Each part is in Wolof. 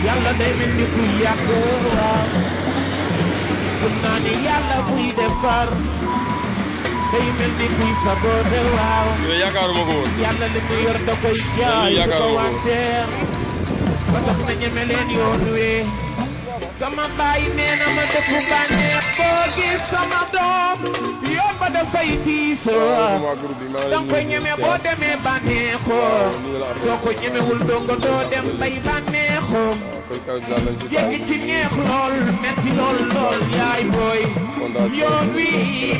yàlla day mel ni kuy yàq waaw gëm naa ni yàlla buy defar day mel ni kuy sabote waaw yaakaaruma ko woon yàlla li mu yor da koy jaay du ko wanteer ba tax na ñeme leen yoon wi sama baay nee na ma dëkku bànneex boo gis sama doom yomba dafay tiisoo danga koy ñeme boo demee bànneexoo soo ko ñemewul dongo doo dem bay bànneexoo jéggi ci neex lool metti lool lool yaay booy yoon wi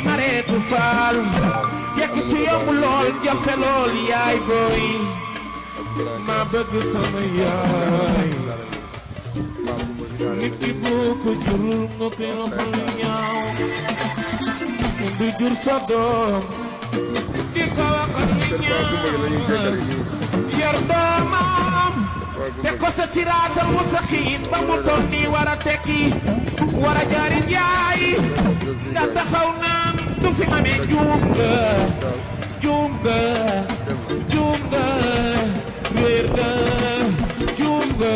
mareetu faal jéggi ci yomb lool jafe lool yaay booy ma bëgg sama yaay nit ki boo ko jurul nga koy roxal ñaaw du jur sa doom di ko waxal ñaaw yor doomam te ko sa siraatal mustaqiim ba mu toll nii war a tekki war a jaari njaay nga taxaw naan du fi ma ne juum nga juum nga juum nga wér nga juum nga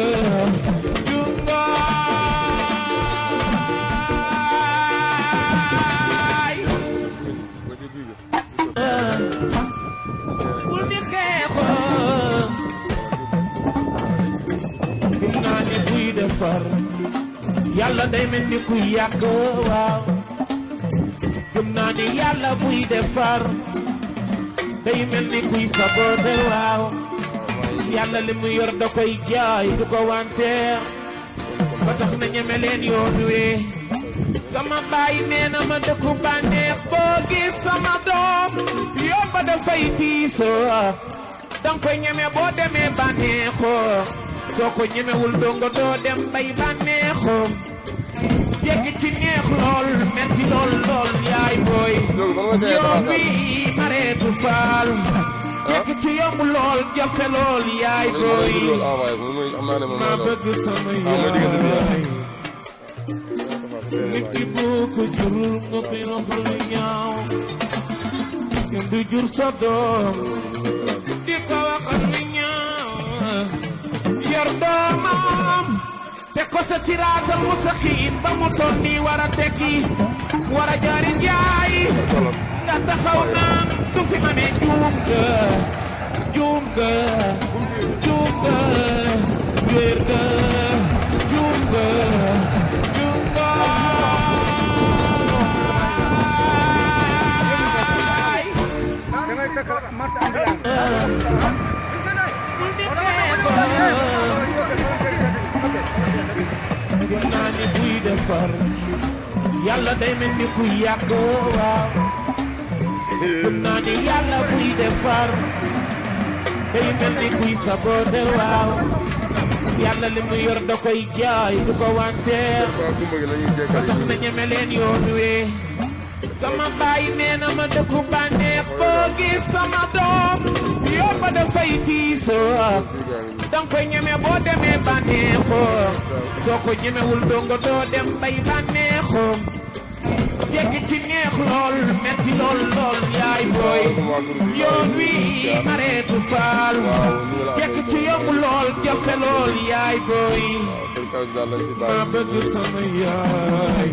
juum nga bul di xeexoo gëm naa ni kuy defar yàlla day mel ni kuy yàq waaw gëm naa ni yàlla buy defar day mel ni kuy sabote waaw yàlla li mu yor da koy jaay du ko wanteer ba tax na ñeme leen yoon wi sama baay nee na ma dëkku bànneex boo gis sama doom yomba dafay tiisoo danga koy ñeme boo demee bànneexoo soo ko ñemewul dongo doo dem bay bànneexoo jéggi ci neex lool metti lool lool yaay booy yoon wi mareetu faal jéggi ci yomb lool jafe lool yaay booy ma bëgg sama yaay nit ki boo ko jurul nga koy roxal ñaaw kenn du jur sa doom di ko waxal ñaaw yor doomam te ko sa siraatal mustaqiim ba mu toll nii war a tekki war a jaari njaay nga taxaw naan du fi ma ne juum nga juum nga juum nga wér nga juum nga juum nga gëm naa ni buy defar yàlla day mel ni kuy yàq waaw gëm naa ni yàlla buy defar day mel ni kuy sabote waaw yàlla li mu yor da koy jaay du ko wanteer ba tax na ñeme leen yoon wi sama baay nee na ma dëkku bànneex boo gis sama doom yomba dafay tiisoo danga koy ñeme boo demee bànneexoo soo ko ñemewul dongo doo dem bay bànneexoo jéggi ci neex lool metti lool lool yaay booy yoon wi mareetu faal jéggi ci yomb lool jafe lool yaay booy ma bëgg sama yaay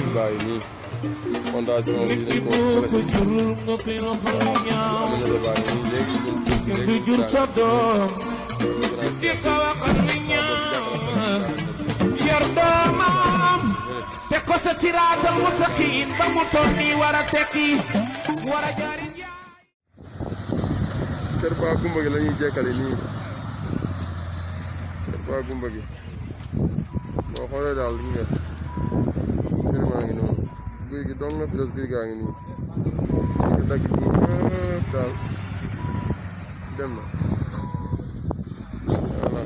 fondation bi dañ ko jurul nga koy roxal ñaaw kenn du jur sa doom di ko waxal ñaaw yor doomam te ko sa siraatal mustaqiim ba mu toll nii war a tekki war a jaari njaay kër Paa Kumba gi la ñuy jekkale nii kër Paa Kumba gi boo xoolee daal li nga kër maa ngi noonu guy gi dong na fi des guy gaa ngi nii ñu dagg bi yëpp daal dem na voilà.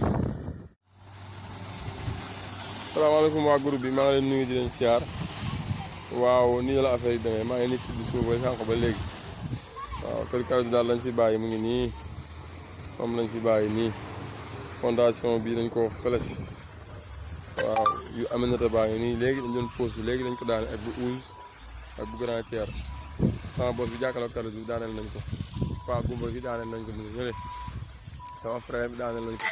salaamaaleykum waa groupe bi maa ngi leen nuyu di leen siyaar waaw nii la affaire yi demee maa ngi nii si suuf ba sànq ba léegi waaw kër Kalidou daal lañ fi bàyyi mu ngi nii moom lañ fi bàyyi nii fondation bi dañ ko feles waaw yu Aminata baa ngi nii léegi dañ doon pause bi léegi dañ ko daane ak bu Ousse ak bu Grand Thier sama boss bi jàkkaarloog Kalidou daaneel nañ ko Paa Kumba gi daaneel nañ ko nii ñële sama frère bi daaneel nañ ko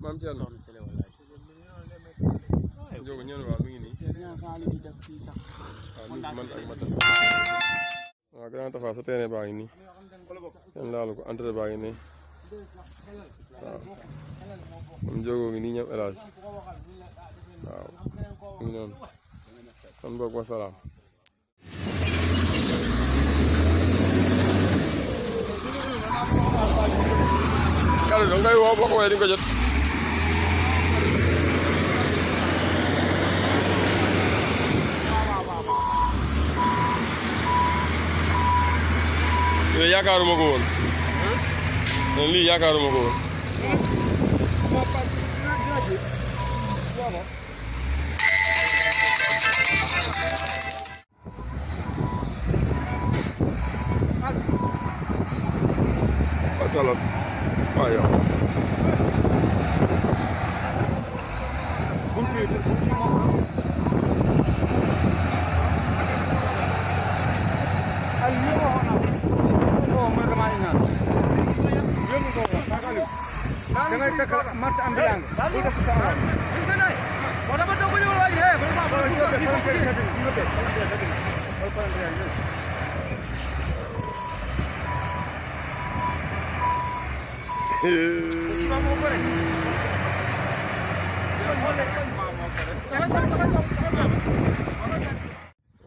maam Thierno Njogo ñeen waaw mi ngi nii waaw nii man ak Matas waaw Grand Tafa sa terrain baa ngi nii kenn laalu ko entrée baa ngi nii waaw moom Njogo ngi nii ñëw El Hadj waaw mi ngi noonu kon boog wasalaam kàlla dong ngay woo boo ko woowee di nga ko jot lii yaakaaruma ko woon lii yaakaaruma ko woon salat ayo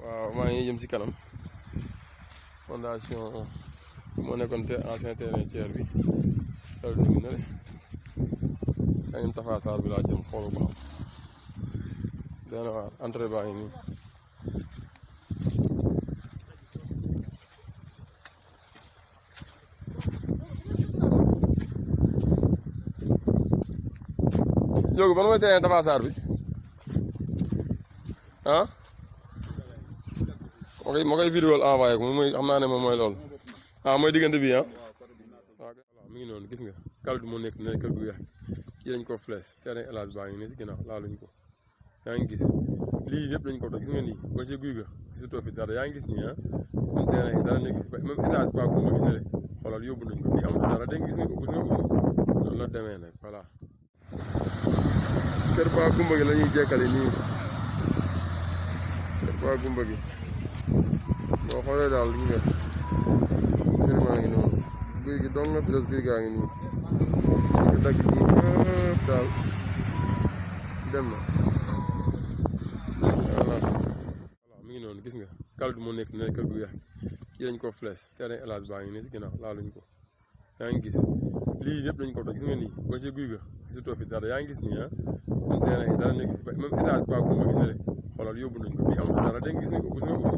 waaw maa ngi jëm si kanam fondation moo nekkoon te ancien terrain Thier bi taw dégg na de kañum Tafa Sarr bi laa jëm xoolu ko xam dana waar entrée baa ngi nii Njogu ban mooy terrain Tafa Sarr bi ah ma koy vidéo envoyé ko moom mooy xam naa ne moom mooy loolu ah mooy diggante bi ah waaw mi ngi noonu gis nga kaldu moo nekk ne kër gu weex kii dañ ko flèche terrain El Hadj baa ngi nii si ginnaaw laaluñ ko yaa ngi gis lii yëpp dañ ko doon gis nga nii boo ci guy ga gisutoo fi dara yaa ngi gis nii ah suñu terrain yi dara nekk fi même étage pas bu ma gi nele xoolal yóbbu nañ ko fii amul dara dégg gis nga ko gis nga us noonu la demee nag voilà kër Paa Kumba gi la ñuy jekkali nii kër Paa Kumba gi boo xoolee daal li nga kër maa ngi noonu guy gi dong nga fi des guy gaa ngi nii nga dagg nii yëpp daal dem na voilà mi ngi noonu gis nga kaldu moo nekk ne kër gu weex kii dañ ko flèche terrain El Hadj baa ngi nii si ginnaaw laaluñ ko yaa ngi gis lii yëpp dañ ko doon gis nga nii boo ci guy ga gisutoo fi dara yaa ngi gis nii ah suñu terrain yi dara nekk fi même étage pas bu ma gi nele xoolal yóbbu nañ ko fii amul dara dégg gis nga ko gis nga us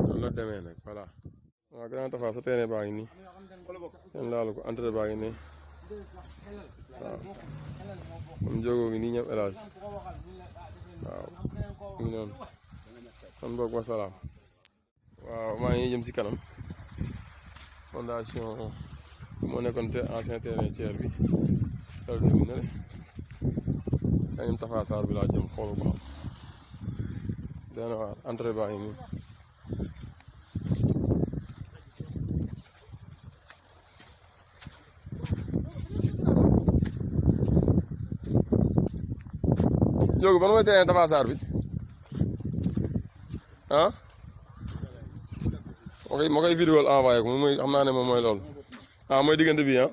noonu la demee nag voilà waaw Grand Tafa sa terrain baa ngi nii kenn laalu ko entrée baa ngi nii waaw moom Njogo ngi nii ñëw El Hadj waaw mi ngi noonu kon boog wasalaam waaw maa ngi jëm si kanam fondation moo nekkoon te ancien terrain Thier bi taw dégg na de kañum Tafa Sarr bi laa jëm xoolu ko xam dana waar entrée baa ngi nii Njogu ban mooy terrain Tafa Sarr bi ah ma koy vidéo envoyé ko moom mooy xam naa ne moom mooy loolu ah mooy diggante bi ah